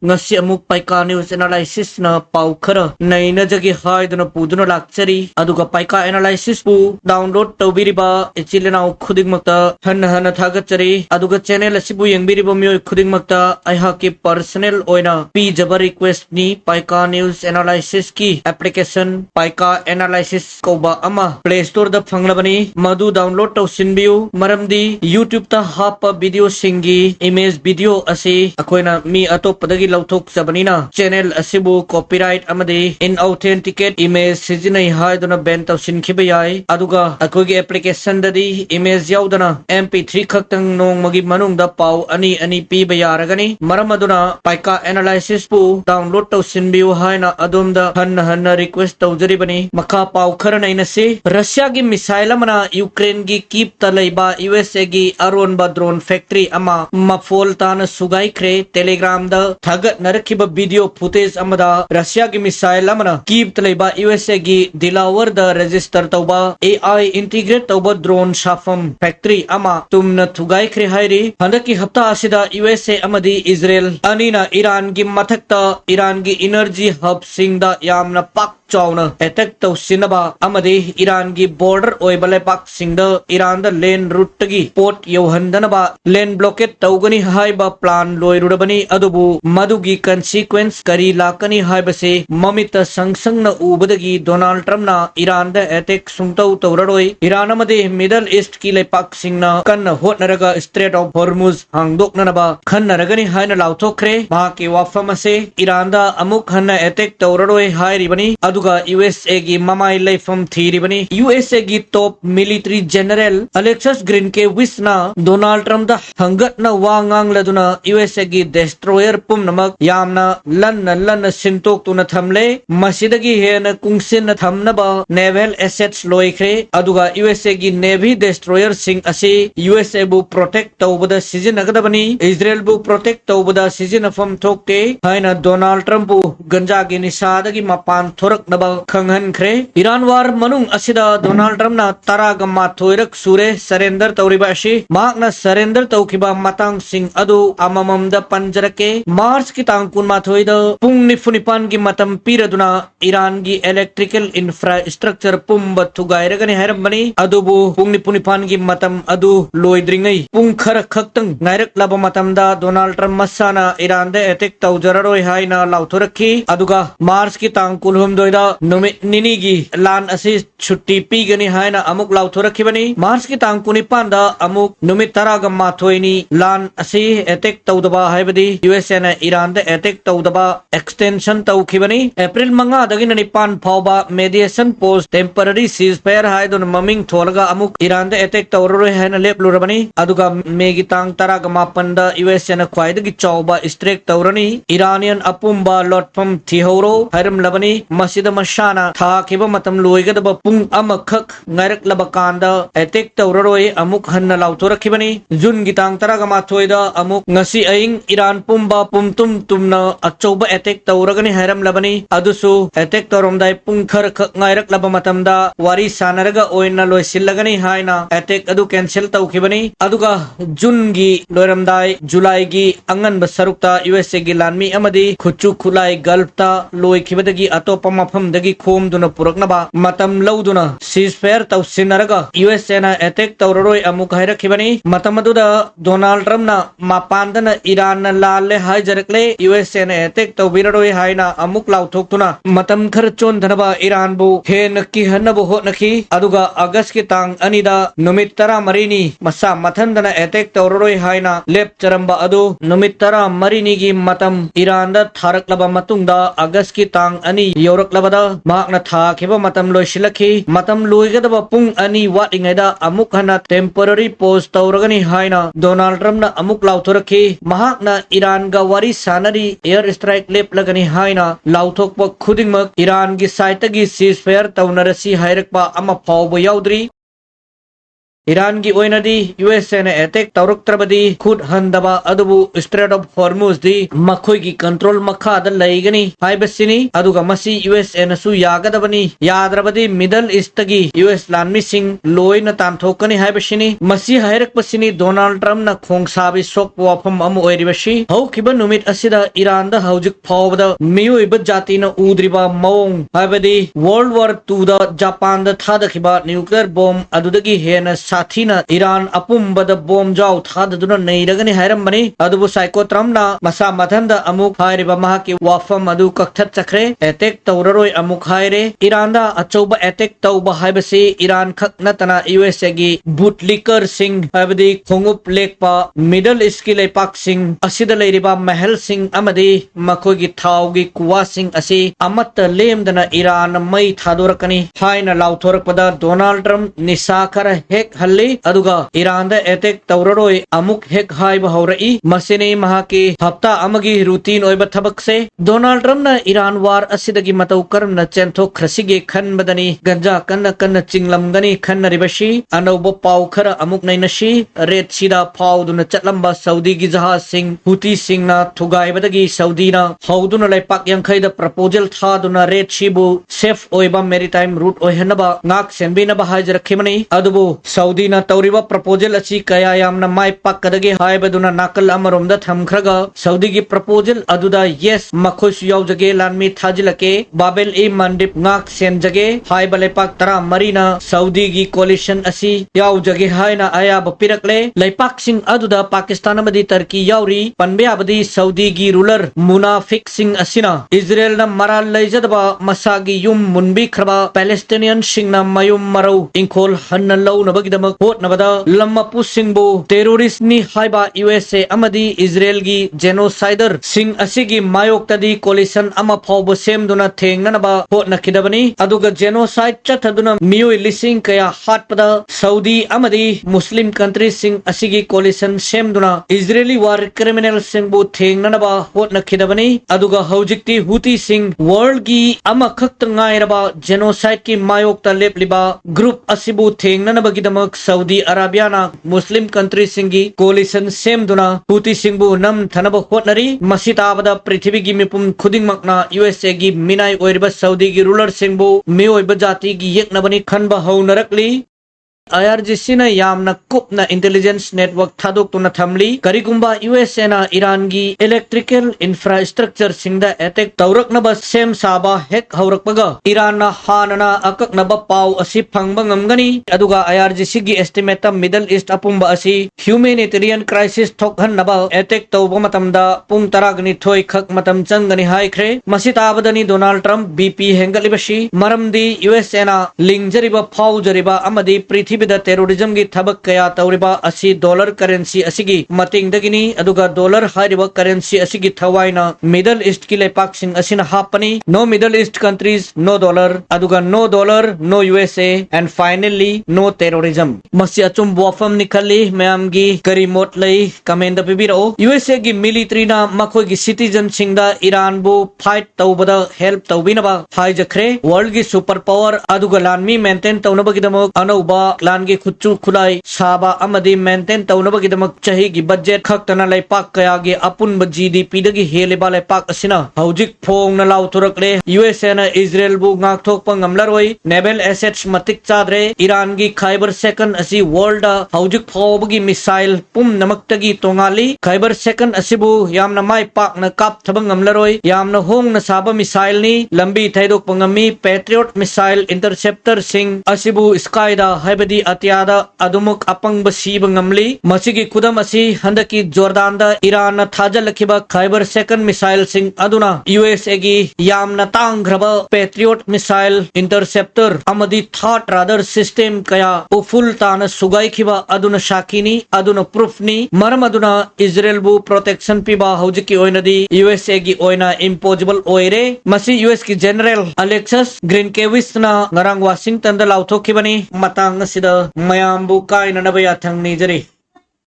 ngasi amuk paika news analysis na pau khara naina jagi haiduna puduna lakchari aduga paika analysis pu download tawbiriba ichilena khudingmakta hanna thagachari aduga channel asibu yengbiriba miyoi khudingmakta aihaki personal oina pi jaba request ni paika news analysis ki application paika analysis koba ama play store da phanglabani madu download tawsinbiu maramdi youtube ta hapa video singi image video asi akoina mi atoppadagi lauthok sabanina channel asibu copyright amadi inauthenticate image sijinai haiduna ban tawsin khibayai aduga akogi application dadi image yaudana mp3 khaktang nongmagi manungda pau ani piba yaragani maramaduna paika analysis pu download tawsinbiu haina adomda hanna request tawjaribani makha pau kharanaina se russia gi missile amana ukraine gi keep talaiba usa gi aronba drone factory ama mafol tana sugai kre telegram da thagat narakhiba video footage amada russia gi missile amana keep talaiba usa gi dilawar da register tawba ai integrate tawba drone shafam factory ama tumna thugai kre hairi handaki hafta asida usa amadi israel anina iran gi mathakta iran gi energy hub singda yamna pak chawna attack tawsinaba amadi iran gi border oibale pak singda iran da lane route gi port yohandanaba lane blockade tawgani haiba plan loirudabani adubu madugi consequence kari lakani haibase mamita sangsangna ubadagi donald trump na iran da attack sungtau tawraroi iran amadi middle east ki lepak singna kanna hotnaraga strait of hormuz hangdoknanaba khannaragani haina lauthokre mahaki wafamase iran da amuk hanna attack tawraroi hairibani aduga usa gi mamai leifam thiribani usa gi top military general alexis green ke wisna donald trump da hangatna wangang laduna usa gi destroyer pumnamak yamna lanna sintok tuna thamle masidagi hena kungsin na thamnaba naval assets loikre aduga usa gi navy destroyer sing ase usa bu protect tawbada sizinagdabani israel bu protect tawbada sizinafam thokte haina donald trump bu ganja gi nisadagi mapan thorak naba khanghan khre iran war manung asida donald trump na taraga mathoirak sure surrender tawriba ashi makna surrender tawkiba matang sing adu amamamda panjarake march ki tangkun mathoida pungni funipan gi matam piraduna iran gi electrical infrastructure pumba thugairagani hairambani adubu pungni funipan gi matam adu loidringai pung khara khaktang ngairak laba matamda donald trump masana iran de attack tawjararoi haina lauthorakhi aduga march ki tangkul humdoida numit nini gi lan asi chutti pigani haina amuk lauthorakhibani march ki tangkuni panda amuk numit taraga mathoini lan asi attack tawdaba haibadi usa na iran de attack tawdaba extension tawkhibani april manga dagina nipan phawba mediation post temporary ceasefire haidun maming tholaga amuk iran de attack tawroi haina leplurabani aduga megi tang taraga mapanda usa na khwaidagi chawba strike tawrani iranian apumba lotfam thihoro hairam labani masida mashana tha kiba matam loigadaba pung amakhak ngairak labakanda attack tawroi amuk hanna lautorakhibani jun gitang taraga mathoida amuk ngasi aing iran pumba pumtum tumna achauba attack tawragani hairam labani adusu attack tawromdai pung khar khak ngairak laba matamda wari sanaraga oina loisilagani haina attack adu cancel tawkhibani aduga jun gi loiramdai july gi angan basarukta usa gi lanmi amadi khuchu khulai gulf ta loikhibadagi atopa mafamdagi khomduna puraknaba matam lauduna ceasefire tawsinaraga usa na attack tawraroi amuk hairakhibani matamaduda donald trump na mapandana iran na lalle haijarakle usa na attack tawbiraroi haina amuk lauthoktuna matam khar chon dhanaba iran bu he nakki hannabu hotnakhi aduga august ki tang anida numit tara marini masa mathandana attack tawraroi haina lep charamba adu numit tara marini gi matam iran da tharaklaba matungda august ki tang ani yoraklabada makna tha khiba matam loisilakhi matam loigadaba pung ani watingaida amuk hana temporary post tawragani haina donald trump na amuk lauthorakhi mahakna iran ga wari sanari air strike lep lagani haina lauthokpa khudingmak iran gi site gi ceasefire tawnarasi hairakpa ama phawba yaudri ꯏꯔꯥꯟꯒꯤ ꯑꯣꯏꯅꯗꯤ ꯌꯨꯑꯦꯁꯑꯦꯅ attack ꯇꯧꯔꯛꯇ꯭ꯔꯕꯗꯤ ꯈꯨꯠ ꯍꯟꯗꯕ ꯑꯗꯨꯕꯨ straight of ꯍꯣꯔꯃꯨꯖꯗꯤ ꯃꯈꯣꯏꯒꯤ control ꯃꯈꯥꯗ ꯂꯩꯒꯅꯤ ꯍꯥꯏꯕꯁꯤꯅꯤ ꯑꯗꯨꯒ ꯃꯁꯤ ꯌꯨꯑꯦꯁꯑꯦꯅꯁꯨ ꯌꯥꯒꯗꯕꯅꯤ ꯌꯥꯗ꯭ꯔꯕꯗꯤ middle ꯏꯁꯇꯒꯤ US ꯂꯥꯟꯃꯤꯁꯤꯡ ꯂꯣꯏꯅ ꯇꯥꯟꯊꯣꯛꯀꯅꯤ ꯍꯥꯏꯕꯁꯤꯅꯤ ꯃꯁꯤ ꯍꯥꯏꯔꯛꯄꯁꯤꯅꯤ ꯗꯣꯅꯥꯜड ꯇ꯭ꯔꯝꯞꯅ ꯈꯣꯡꯁꯥꯕꯤ ꯁꯣꯛꯄ ꯋꯥꯐꯝ ꯑꯃ ꯑꯣꯏꯔꯤꯕꯁꯤ ꯍꯧꯈꯤꯕ ꯅꯨꯃꯤꯠ ꯑꯁꯤꯗ ꯏꯔꯥꯟꯗ ꯍꯧꯖꯤꯛ ꯐꯥꯎꯕꯗ ꯃꯤꯑꯣꯏꯕ ꯖꯥꯇꯤꯅ ꯎꯗ꯭ꯔꯤꯕ ꯃꯑꯣꯡ ꯍꯥꯏꯕꯗꯤ ꯋꯥꯔꯜड ꯋꯥꯔ 2ꯗ ꯖꯄꯥꯟꯗ ꯊꯥꯗꯈꯤꯕ ꯅ꯭ꯌꯨꯀ꯭ꯂꯤꯌꯔ ꯕꯣꯝ ꯑꯗꯨꯗꯒꯤ ꯍꯦꯟꯅ साथीना ईरान अपुंबद बोम जाव थादुना नैरगनी हैरंबनी अदुबु साइको ट्रम्पना मसा मथंदा अमुक हायरिबा महाकी वाफम अदु कक्थत चखरे एटेक तौररोय अमुक हायरे ईरानदा अचौबा एटेक तौबा हायबसी ईरान खक नतना यूएसए गी बुटलिकर सिंह हायबदी खोंगुप लेकपा मिडल ईस्ट की लेपाक सिंह असिदा लेरिबा महल सिंह अमदी मखोगी थावगी कुवा सिंह असि अमत लेमदना ईरान मई थादोरकनी हायना लाउथोरकपदा डोनाल्ड ट्रम्प निसाखर हेक हल्ली अदुगा ईरान एटेक तौररोय अमुक हेक हाइब हौरई मसिनी महाकी हफ्ता अमगी रूटीन ओइबा थबक से डोनाल्ड ट्रम्प न ईरान वार असिदगी मतौ करम चेंथो खरसिगे खनबदनी गंजा कन्न कन्न चिंगलमगनी खन्नरिबशी अनौब पाउ खर अमुक नैनशी रेत सिदा फाउदुन चटलंबा सऊदी गी जहाज सिंह हुती सिंह न थुगाइबदगी सऊदी न हौदुन लैपाक यंखैद प्रपोजल थादुन रेत शिबु सेफ ओइबा मेरीटाइम रूट ओहनबा ngak senbinaba हाइजरखिमनी अदुबु सऊदीना तौरिबा प्रपोजल असी कया यामना माय पाक्कदगे हाइबदुना नाकल अमरोमदा थमखरगा सऊदीगी प्रपोजल अदुदा यस मखोस यावजगे लानमी थाजिलके बाबेल ए मंडिप ngak सेनजगे हाइबले पाक तरा मरीना सऊदीगी कोलिशन असी यावजगे हाइना आयाब पिरकले लैपाक सिंह अदुदा पाकिस्तान अमदी टर्की यावरी पनबे अबदी सऊदीगी रूलर मुनाफिक सिंह असिना इजराइल न मराल लैजदबा मसागी युम मुनबी खरबा पैलेस्टीनियन सिंह न मयुम मरौ इंखोल हन्न लौ नबगिदमक होटनबदा लम्मपु सिंहबु टेरोरिस्ट नि हाइबा यूएसए अमदी इजराइल गी जेनोसाइडर सिंह असिगी मायोक्तदी कोलिशन अमा फावबु सेमदुना थेंगनबा होटनखिदबनी अदुगा जेनोसाइड चथदुना मियोय लिसिंग कया हाटपदा सऊदी अमदी मुस्लिम कंट्री सिंह असिगी कोलिशन सेमदुना इजरायली वार क्रिमिनल सिंहबु थेंगनबा होटनखिदबनी अदुगा हौजिक्ति हुती सिंह वर्ल्ड गी अमा खक्त ngairaba जेनोसाइड की मायोक्ता लेपलिबा ग्रुप असिबु थेंगनबगिदमक सऊदी अरेबियाना मुस्लिम कंट्री सिंगी कोलिशन सेमदुना हुती सिंहबु नम थनब होटनरी मसिताबदा पृथ्वी गी मिपुम खुदिंगमकना यूएसए गी मिनाय ओइरबा सऊदी गी रूलर सिंहबु मिओइबा जाति गी यeknabani खनबा हौनरकली IRGC न यामना कुपना इंटेलिजेंस नेटवर्क थादोक्तुना थमली करिगुंबा यूएसए ना ईरान गी इलेक्ट्रिकल इंफ्रास्ट्रक्चर सिंगदा एटेक तौरकनबा सेम साबा हेक हौरकपगा ईरान ना हानना अककनबा पाउ असि फंगबा ngamgani अदुगा IRGC गी एस्टिमेट मिडल ईस्ट अपुंबा असि ह्यूमैनिटेरियन क्राइसिस थोकहनबा एटेक तौबा मतमदा पुंग तरागनि थोय खक मतम चंगनि हाइख्रे मसिताबदनी डोनाल्ड ट्रम्प बीपी हेंगलिबशी मरमदी यूएसए ना लिंगजरिबा फाउजरिबा अमदी पृथ्वी टेरोरिज्म की थबक कया तौरिबा असी डॉलर करेंसी असिगी मतिंगदगिनी अदुगा डॉलर हारिबा करेंसी असिगी थवाइना मिडल ईस्ट की लेपाक सिंह असिना हापनी no Middle East countries no dollar अदुगा no dollar no USA and finally no terrorism मसी अचुम वाफम निखली मयामगी करीमोट लई कमेंट पिबिरो यूएसए की मिलिट्री ना मखोय की सिटीजन सिंगदा ईरान बु फाइट तौबदा हेल्प तौबिनबा हाइजखरे वर्ल्ड की सुपर पावर अदुगा लानमी मेंटेन तौनबगिदमक अनौबा लानगी खुच्चु खुलाई साबा अमदी मेंटेन तौनबगिदमक चही की बजेट खक्तना लैपाक कयागी अपुनब जीडीपी दगी हेलेबा लैपाक असिना हौजिक फोंगना लाउथुरकले यूएसए ना इजराइल बु ngakthokpa ngamlaroi नेवल एसेट्स मतिक चादरे ईरान गी खाइबर सेकंड असि वर्ल्ड हौजिक फावबगी मिसाइल पुम नमक्तगी तोंगाली खाइबर सेकंड असिबु यामना माय पाकना काप थबंग ngamlaroi यामना होंगना साबा मिसाइल नि लंबी थैदोक पंगमी पैट्रियट मिसाइल इंटरसेप्टर सिंह असिबु स्काइदा हाइबदी अतियादा अदुमुक अपंग बसीब ngamli मसिगी खुदम असि हंदकी जोर्दानदा ईरान थाजलखिबा खाइबर सेकंड मिसाइल सिंह अदुना यूएसए गी यामना तांग्रबा पैट्रियट मिसाइल इंटरसेप्टर अमदी थॉट राडर सिस्टम कया उफुल तान सुगाइखिबा अदुना शाकिनी अदुना प्रूफनी मरम अदुना इजराइल बु प्रोटेक्शन पिबा हौजिकी ओइनदी यूएसए गी ओइना इम्पोजिबल ओइरे मसी यूएस की जनरल अलेक्सस ग्रीनकेविस ना ngarang वाशिंगटन दा लाउथोखिबनी matang sida mayambu kaina nabaya thangni jari